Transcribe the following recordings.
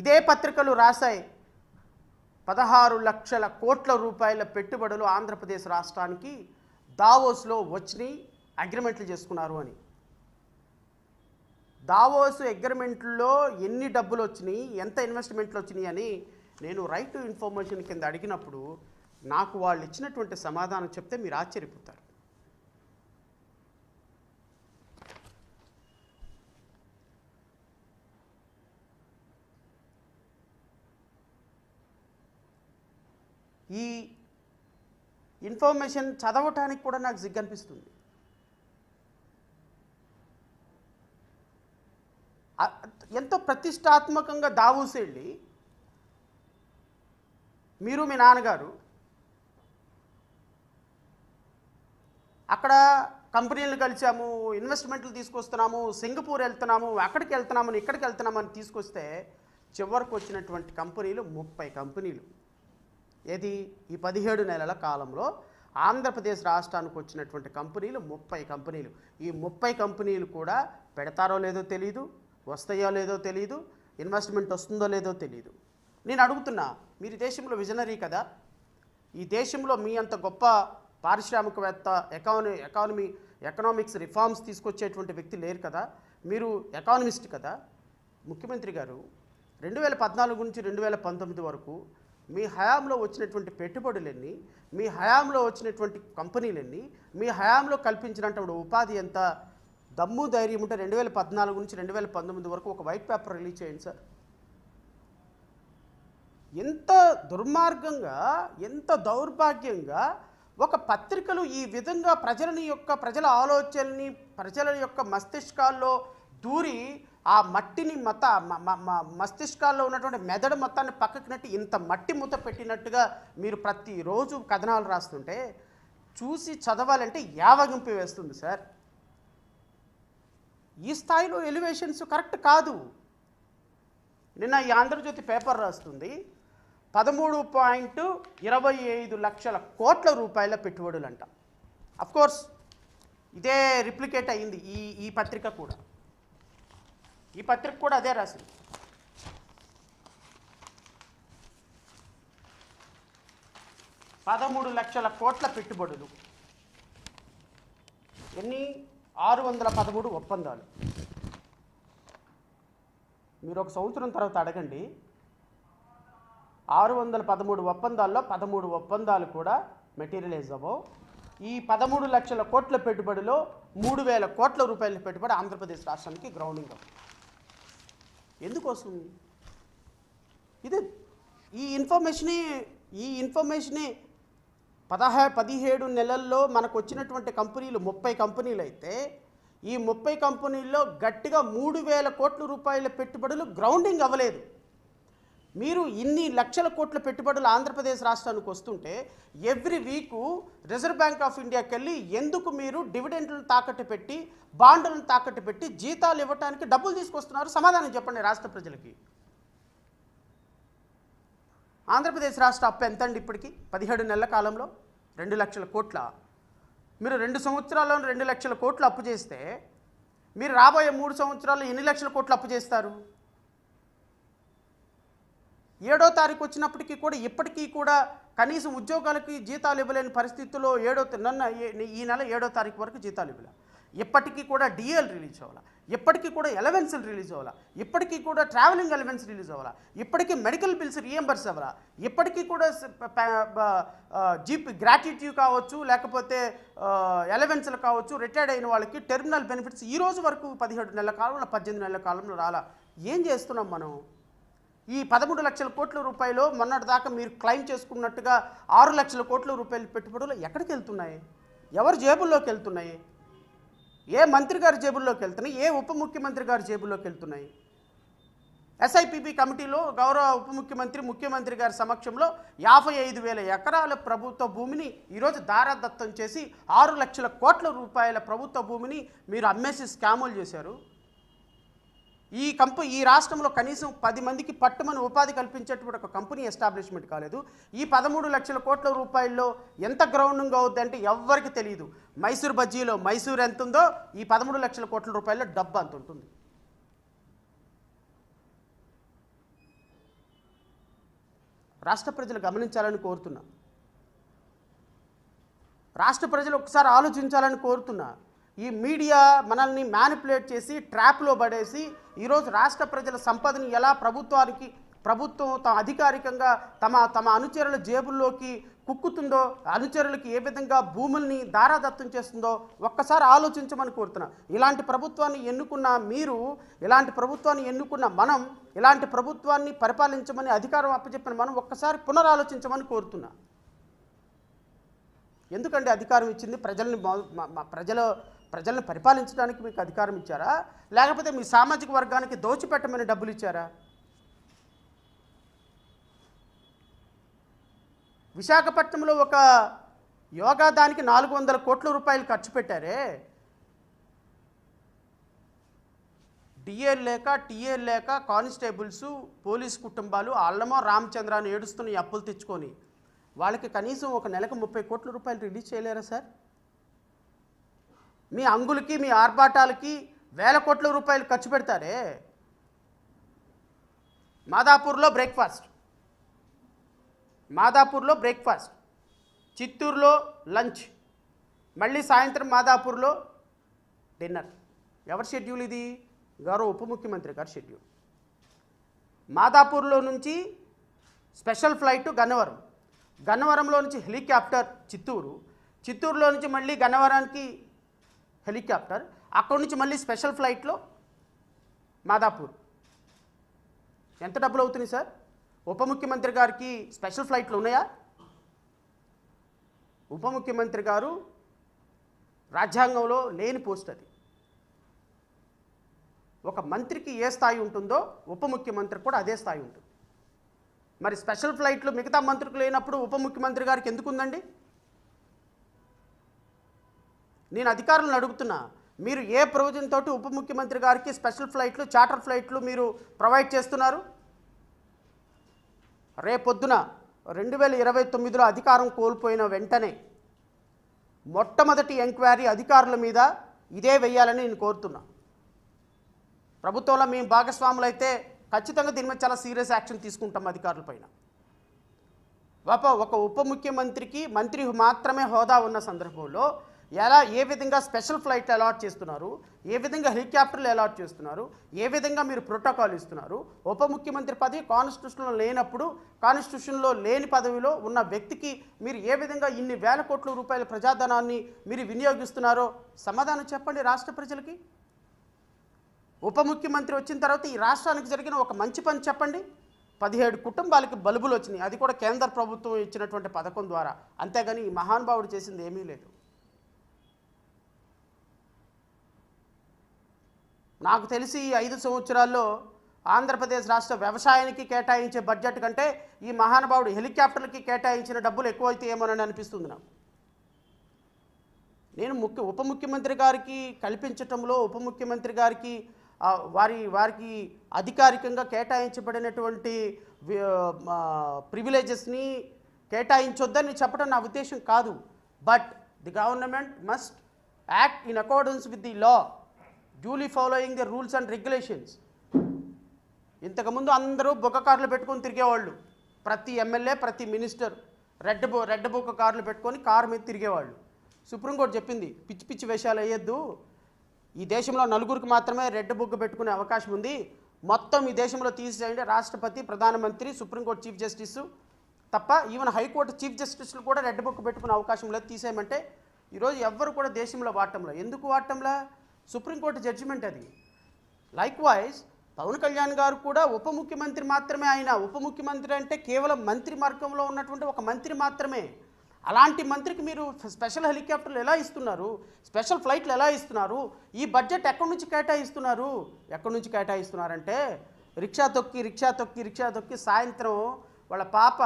ఇదే పత్రికలు రాశాయి 16 లక్షల కోట్ల రూపాయల పెట్టుబడులు ఆంధ్రప్రదేశ్ రాష్ట్రానికి దావోస్లో వచ్చినాయి, అగ్రిమెంట్లు చేసుకున్నారు అని. దావోస్ అగ్రిమెంట్లో ఎన్ని డబ్బులు వచ్చినాయి, ఎంత ఇన్వెస్ట్మెంట్లు వచ్చినాయి అని నేను రైట్ టు ఇన్ఫర్మేషన్ కింద అడిగినప్పుడు నాకు వాళ్ళు ఇచ్చినటువంటి సమాధానం చెప్తే మీరు ఆశ్చర్యపోతారు. ఈ ఇన్ఫర్మేషన్ చదవటానికి కూడా నాకు సిగ్గనిపిస్తుంది. ఎంతో ప్రతిష్టాత్మకంగా దావోస్ వెళ్ళి మీరు మీ నాన్నగారు అక్కడ కంపెనీలు కలిసాము, ఇన్వెస్ట్మెంట్లు తీసుకొస్తున్నాము, సింగపూర్ వెళ్తున్నాము, అక్కడికి వెళ్తున్నామని ఇక్కడికి వెళ్తున్నామని తీసుకొస్తే చివరికి వచ్చినటువంటి కంపెనీలు 30 కంపెనీలు. ఏది ఈ 17 నెలల కాలంలో ఆంధ్రప్రదేశ్ రాష్ట్రానికి వచ్చినటువంటి కంపెనీలు 30 కంపెనీలు. ఈ 30 కంపెనీలు కూడా పెడతారో లేదో తెలియదు, వస్తాయో లేదో తెలియదు, ఇన్వెస్ట్మెంట్ వస్తుందో లేదో తెలియదు. నేను అడుగుతున్నా, మీరు దేశంలో విజనరీ కదా, ఈ దేశంలో మీ అంత గొప్ప పారిశ్రామికవేత్త, ఎకనామిక్స్ రిఫార్మ్స్ తీసుకొచ్చేటువంటి వ్యక్తి లేరు కదా, మీరు ఎకానమిస్ట్ కదా. ముఖ్యమంత్రి గారు 2014 నుంచి 2019 వరకు మీ హయాంలో వచ్చినటువంటి పెట్టుబడులన్నీ, మీ హయాంలో వచ్చినటువంటి కంపెనీలన్నీ, మీ హయాంలో కల్పించినటువంటి ఉపాధి ఎంత, దమ్ము ధైర్యం ఉంటే 2014 నుంచి 2019 వరకు ఒక వైట్ పేపర్ రిలీజ్ చేయండి సార్. ఎంత దుర్మార్గంగా, ఎంత దౌర్భాగ్యంగా ఒక పత్రికలు ఈ విధంగా ప్రజల ఆలోచనల్ని, ప్రజల యొక్క మస్తిష్కాల్లో దూరి ఆ మట్టిని మస్తిష్కాల్లో ఉన్నటువంటి మెదడు మొత్తాన్ని పక్కకి నెట్టి ఇంత మట్టి మూత పెట్టినట్టుగా మీరు ప్రతిరోజు కథనాలు రాస్తుంటే చూసి చదవాలంటే యావగింపు వేస్తుంది సార్. ఈ స్థాయిలో ఎలివేషన్స్ కరెక్ట్ కాదు. నిన్న ఈ ఆంధ్రజ్యోతి పేపర్ రాస్తుంది 13.25 లక్షల కోట్ల రూపాయల పెట్టుబడులంట. అఫ్కోర్స్ ఇదే రిప్లికేట్ అయింది ఈ పత్రిక కూడా. ఈ పత్రిక కూడా అదే రాసింది. $13 లక్షల కోట్ల పెట్టుబడులు, ఎన్ని 613 ఒప్పందాలు. మీరు ఒక సంవత్సరం తర్వాత అడగండి, 613 ఒప్పందాల్లో 13 ఒప్పందాలు కూడా మెటీరియలైజ్ అవ్వవు. ఈ 13 లక్షల కోట్ల పెట్టుబడిలో 3000 కోట్ల రూపాయల పెట్టుబడి ఆంధ్రప్రదేశ్ రాష్ట్రానికి గ్రౌండింగ్ అవ్వదు. ఎందుకోసం? ఇది ఈ ఇన్ఫర్మేషనే 17 నెలల్లో మనకు వచ్చినటువంటి కంపెనీలు 30 కంపెనీలు అయితే ఈ 30 కంపెనీల్లో గట్టిగా 3000 కోట్ల రూపాయల పెట్టుబడులు గ్రౌండింగ్ అవ్వలేదు. మీరు ఇన్ని లక్షల కోట్ల పెట్టుబడులు ఆంధ్రప్రదేశ్ రాష్ట్రానికి వస్తుంటే every week reserve bank of ఇండియాకి వెళ్ళి ఎందుకు మీరు డివిడెండ్లను తాకట్టు పెట్టి, బాండ్లను తాకట్టు పెట్టి జీతాలు ఇవ్వడానికి డబ్బులు తీసుకొస్తున్నారు? సమాధానం చెప్పండి రాష్ట్ర ప్రజలకి. ఆంధ్రప్రదేశ్ రాష్ట్ర అప్పు ఎంతండి ఇప్పటికీ? 17 నెలల కాలంలో 2 లక్షల కోట్ల. మీరు 2 సంవత్సరాల్లో 2 లక్షల కోట్లు అప్పు చేస్తే మీరు రాబోయే 3 సంవత్సరాల్లో ఎన్ని లక్షల కోట్లు అప్పు చేస్తారు? 7వ తారీఖు వచ్చినప్పటికీ కూడా ఇప్పటికీ కూడా కనీసం ఉద్యోగాలకి జీతాలు ఇవ్వలేని పరిస్థితుల్లో ఈ నెల 7వ తారీఖు వరకు జీతాలు ఇవ్వలే. ఇప్పటికీ కూడా డిఎల్ రిలీజ్ అవ్వాలా, ఇప్పటికీ కూడా ఎలవెన్స్లు రిలీజ్ అవ్వాలా, ఇప్పటికీ కూడా ట్రావెలింగ్ ఎలవెన్స్ రిలీజ్ అవ్వాలా, ఇప్పటికీ మెడికల్ బిల్స్ రీఎంబర్స్ అవ్వాలా, ఇప్పటికీ కూడా జీపీ గ్రాట్యుటీ కావచ్చు, లేకపోతే ఎలవెన్స్లు కావచ్చు, రిటైర్డ్ అయిన వాళ్ళకి టెర్మినల్ బెనిఫిట్స్ ఈ రోజు వరకు 17 నెలల కాలంలో 18 నెలల కాలంలో రాలా. ఏం చేస్తున్నాం మనం? ఈ 13 లక్షల కోట్ల రూపాయలు మొన్నటిదాకా మీరు క్లెయిమ్ చేసుకున్నట్టుగా 6 లక్షల కోట్ల రూపాయల పెట్టుబడులు ఎక్కడికి వెళ్తున్నాయి? ఎవరి జేబుల్లోకి వెళ్తున్నాయి? ఏ మంత్రి గారి జేబుల్లోకి వెళ్తున్నాయి? ఏ ఉప ముఖ్యమంత్రి గారి జేబుల్లోకి వెళ్తున్నాయి? ఎస్ఐపిబి కమిటీలో గౌరవ ఉప ముఖ్యమంత్రి గారి సమక్షంలో 55,000 ఎకరాల ప్రభుత్వ భూమిని ఈరోజు దారాదత్తం చేసి 6 లక్షల కోట్ల రూపాయల ప్రభుత్వ భూమిని మీరు అమ్మేసి స్కాములు చేశారు. ఈ రాష్ట్రంలో కనీసం 10 మందికి పట్టుమని ఉపాధి కల్పించేటువంటి ఒక కంపెనీ ఎస్టాబ్లిష్మెంట్ కాలేదు. ఈ 13 లక్షల కోట్ల రూపాయల్లో ఎంత గ్రౌండింగ్ అవుద్ది అంటే ఎవ్వరికి తెలియదు. మైసూర్ బజ్జీలో మైసూర్ ఎంత ఉందో ఈ 13 లక్షల కోట్ల రూపాయల్లో డబ్బు అంత ఉంటుంది. రాష్ట్ర ప్రజలు గమనించాలని కోరుతున్నా. రాష్ట్ర ప్రజలు ఒకసారి ఆలోచించాలని కోరుతున్నా. ఈ మీడియా మనల్ని మ్యానిపులేట్ చేసి ట్రాప్లో పడేసి ఈరోజు రాష్ట్ర ప్రజల సంపదని ఎలా ప్రభుత్వం అధికారికంగా తమ అనుచరుల జేబుల్లోకి కుక్కుతుందో, అనుచరులకి ఏ విధంగా భూముల్ని దారాదత్తం చేస్తుందో ఒక్కసారి ఆలోచించమని కోరుతున్నా. ఇలాంటి ప్రభుత్వాన్ని ఎన్నుకున్న మీరు, ఇలాంటి ప్రభుత్వాన్ని ఎన్నుకున్న మనం, ఇలాంటి ప్రభుత్వాన్ని పరిపాలించమని అధికారం అప్పచెప్పిన మనం ఒక్కసారి పునరాలోచించమని కోరుతున్నా. ఎందుకండి అధికారం ఇచ్చింది? ప్రజల్ని పరిపాలించడానికి మీకు అధికారం ఇచ్చారా, లేకపోతే మీ సామాజిక వర్గానికి దోచిపెట్టమని డబ్బులు ఇచ్చారా? విశాఖపట్నంలో ఒక యోగా దానికి 400 కోట్ల రూపాయలు ఖర్చు పెట్టారే. డిఏలు లేక, టీఏలు లేక కానిస్టేబుల్స్, పోలీస్ కుటుంబాలు అల్లమో రామచంద్రాన్ని ఏడుస్తున్న అప్పులు తెచ్చుకొని వాళ్ళకి కనీసం ఒక నెలకు 30 కోట్ల రూపాయలు రిలీజ్ చేయలేరా సార్? మీ అంగులకి, మీ ఆర్భాటాలకి వేల కోట్ల రూపాయలు ఖర్చు పెడతారే. మాదాపూర్లో బ్రేక్ఫాస్ట్, చిత్తూరులో లంచ్, మళ్ళీ సాయంత్రం మాదాపూర్లో డిన్నర్. ఎవరి షెడ్యూల్ ఇది? గౌరవ ఉప ముఖ్యమంత్రి గారి షెడ్యూల్. మాదాపూర్లో నుంచి స్పెషల్ ఫ్లైట్ గన్నవరంలో నుంచి హెలికాప్టర్ చిత్తూరులో నుంచి మళ్ళీ గన్నవరానికి హెలికాప్టర్, అక్కడి నుంచి మళ్ళీ స్పెషల్ ఫ్లైట్లో మాదాపూర్. ఎంత డబ్బులు అవుతుంది సార్? ఉప ముఖ్యమంత్రి గారికి స్పెషల్ ఫ్లైట్లు ఉన్నాయా? ఉప ముఖ్యమంత్రి గారు రాజ్యాంగంలో లేని పోస్ట్ అది. ఒక మంత్రికి ఏ స్థాయి ఉంటుందో ఉప ముఖ్యమంత్రి కూడా అదే స్థాయి ఉంటుంది. మరి స్పెషల్ ఫ్లైట్లు మిగతా మంత్రులకు లేనప్పుడు ఉప ముఖ్యమంత్రి గారికి ఎందుకు ఉందండి? నేను అధికారులను అడుగుతున్నా, మీరు ఏ ప్రొవిజన్ తోటి ఉప ముఖ్యమంత్రి గారికి స్పెషల్ ఫ్లైట్లు, చార్టర్ ఫ్లైట్లు మీరు ప్రొవైడ్ చేస్తున్నారు? రేపొద్దున 2029లో అధికారం కోల్పోయిన వెంటనే మొట్టమొదటి ఎంక్వైరీ అధికారుల మీద ఇదే వేయాలని నేను కోరుతున్నా. ప్రభుత్వంలో మేము భాగస్వాములు అయితే ఖచ్చితంగా దీని మీద చాలా సీరియస్ యాక్షన్ తీసుకుంటాం అధికారులపైన. ఒక ఉప ముఖ్యమంత్రికి మంత్రి మాత్రమే హోదా ఉన్న సందర్భంలో ఏ విధంగా స్పెషల్ ఫ్లైట్లు అలాట్ చేస్తున్నారు, ఏ విధంగా హెలికాప్టర్లు అలాట్ చేస్తున్నారు, ఏ విధంగా మీరు ప్రోటోకాల్ ఇస్తున్నారు? ఉప ముఖ్యమంత్రి పదవి కాన్స్టిట్యూషన్లో లేనప్పుడు, కాన్స్టిట్యూషన్లో లేని పదవిలో ఉన్న వ్యక్తికి మీరు ఏ విధంగా ఇన్ని వేల కోట్ల రూపాయల ప్రజాధనాన్ని మీరు వినియోగిస్తున్నారో సమాధానం చెప్పండి రాష్ట్ర ప్రజలకి. ఉప ముఖ్యమంత్రి వచ్చిన తర్వాత ఈ రాష్ట్రానికి జరిగిన ఒక మంచి పని చెప్పండి. 17 కుటుంబాలకి బల్బులు వచ్చినాయి, అది కూడా కేంద్ర ప్రభుత్వం ఇచ్చినటువంటి పథకం ద్వారా. అంతేగాని ఈ మహానుభావుడు చేసింది ఏమీ లేదు. నాకు తెలిసి ఈ 5 సంవత్సరాల్లో ఆంధ్రప్రదేశ్ రాష్ట్ర వ్యవసాయానికి కేటాయించే బడ్జెట్ కంటే ఈ మహానుభావుడు హెలికాప్టర్లకి కేటాయించిన డబ్బులు ఎక్కువైతే ఏమోనని అనిపిస్తుంది నాకు. నేను ఉప ముఖ్యమంత్రి గారికి కల్పించటంలో, ఉప ముఖ్యమంత్రి గారికి వారికి అధికారికంగా కేటాయించబడినటువంటి ప్రివిలేజెస్ని కేటాయించొద్దని చెప్పడం నా ఉద్దేశం కాదు. But the government must act in accordance with the law, duly following the rules and regulations. ఇంతకుముందు అందరూ బొక్క కార్లు పెట్టుకొని తిరిగేవాళ్ళు. ప్రతి ఎమ్మెల్యే, ప్రతి మినిస్టర్ రెడ్ బొక్క కార్లు పెట్టుకొని కారు మీద తిరిగేవాళ్ళు. సుప్రీంకోర్టు చెప్పింది పిచ్చి పిచ్చి వేషాలు వేయొద్దు, ఈ దేశంలో నలుగురికి మాత్రమే రెడ్ బుక్ పెట్టుకునే అవకాశం ఉంది, మొత్తం ఈ దేశంలో తీసేయండి. రాష్ట్రపతి, ప్రధానమంత్రి, సుప్రీంకోర్టు చీఫ్ జస్టిస్ తప్ప ఈవెన్ హైకోర్టు చీఫ్ జస్టిస్లు కూడా రెడ్ బుక్ పెట్టుకునే అవకాశం లేదు, తీసేయమంటే ఈరోజు ఎవ్వరు కూడా దేశంలో వాడటంలా. ఎందుకు వాడటంలా? సుప్రీంకోర్టు జడ్జిమెంట్ అది. లైక్ వైజ్ పవన్ కళ్యాణ్ గారు కూడా ఉప ముఖ్యమంత్రి మాత్రమే. ఆయన ఉప ముఖ్యమంత్రి అంటే కేవలం మంత్రి మార్గంలో ఉన్నటువంటి ఒక మంత్రి మాత్రమే. అలాంటి మంత్రికి మీరు స్పెషల్ హెలికాప్టర్లు ఎలా ఇస్తున్నారు? స్పెషల్ ఫ్లైట్లు ఎలా ఇస్తున్నారు? ఈ బడ్జెట్ ఎక్కడి నుంచి కేటాయిస్తున్నారంటే రిక్షా తొక్కి సాయంత్రం వాళ్ళ పాప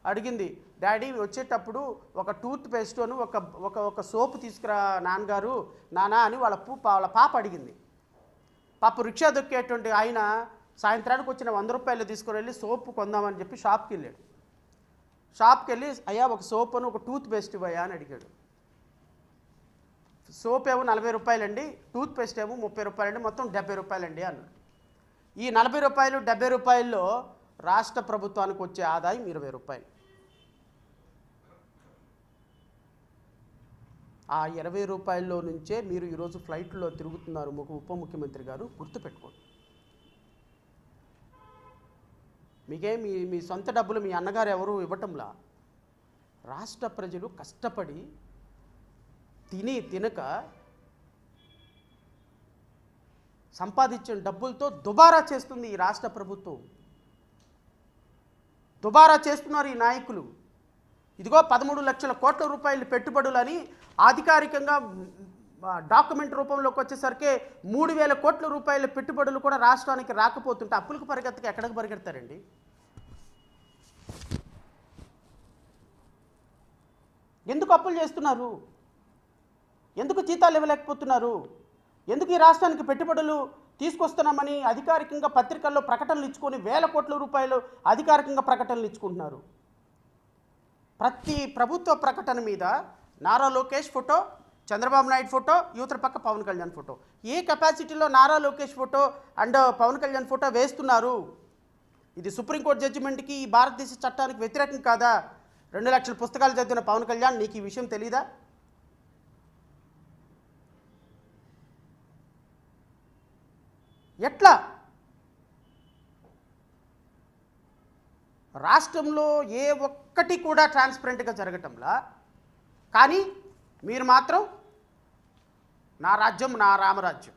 అడిగింది, డాడీ వచ్చేటప్పుడు ఒక టూత్ పేస్ట్ను ఒక సోపు తీసుకురా నానా అని వాళ్ళ పాప అడిగింది. పాప రిక్షా దొక్కేటువంటి ఆయన సాయంత్రానికి వచ్చిన 100 రూపాయలు తీసుకుని వెళ్ళి సోపు కొందామని చెప్పి షాప్కి వెళ్ళాడు. షాప్కి వెళ్ళి అయ్యా ఒక సోపును ఒక టూత్ పేస్ట్ ఇవ్వయా అని అడిగాడు. సోప్ ఏమో 40 రూపాయలండి, టూత్ పేస్ట్ ఏమో 30 రూపాయలండి, మొత్తం 70 రూపాయలండి అన్నాడు. ఈ 40 రూపాయలు 70 రూపాయల్లో రాష్ట్ర ప్రభుత్వానికి వచ్చే ఆదాయం 20 రూపాయలు. ఆ 20 రూపాయల్లో నుంచే మీరు ఈరోజు ఫ్లైట్లో తిరుగుతున్నారు ఉప ముఖ్యమంత్రి గారు, గుర్తుపెట్టుకోండి. మీకే మీ సొంత డబ్బులు మీ అన్నగారు ఎవరు ఇవ్వటంలా. రాష్ట్ర ప్రజలు కష్టపడి తినక సంపాదించిన డబ్బులతో దుబారా చేస్తుంది ఈ రాష్ట్ర ప్రభుత్వం. దుబారా చేస్తున్నారు ఈ నాయకులు. ఇదిగో 13 లక్షల కోట్ల రూపాయలు పెట్టుబడులని అధికారికంగా డాక్యుమెంట్ రూపంలోకి వచ్చేసరికి 3,000 కోట్ల రూపాయల పెట్టుబడులు కూడా రాష్ట్రానికి రాకపోతుంటే అప్పులకు పరిగెత్తక ఎక్కడికి పరిగెడతారండి? ఎందుకు అప్పులు చేస్తున్నారు? ఎందుకు జీతాలు ఇవ్వలేకపోతున్నారు? ఎందుకు ఈ రాష్ట్రానికి పెట్టుబడులు తీసుకొస్తున్నామని అధికారికంగా పత్రికల్లో ప్రకటనలు ఇచ్చుకొని 1,000 కోట్ల రూపాయలు అధికారికంగా ప్రకటనలు ఇచ్చుకుంటున్నారు? ప్రతి ప్రభుత్వ ప్రకటన మీద నారా లోకేష్ ఫోటో, చంద్రబాబు నాయుడు ఫోటో, యువతల పక్క పవన్ కళ్యాణ్ ఫోటో. ఏ కెపాసిటీలో Nara Lokesh photo and Pawan Kalyan photo వేస్తున్నారు? ఇది సుప్రీంకోర్టు జడ్జిమెంట్కి, ఈ భారతదేశ చట్టానికి వ్యతిరేకం కాదా? 2 లక్షల పుస్తకాలు చదివిన పవన్ కళ్యాణ్, నీకు ఈ విషయం తెలీదా? ఎట్లా రాష్ట్రంలో ఏ ఒక్కటి కూడా ట్రాన్స్పరెంట్గా జరగటంలా, కానీ మీరు మాత్రం నా రాజ్యం నా రామరాజ్యం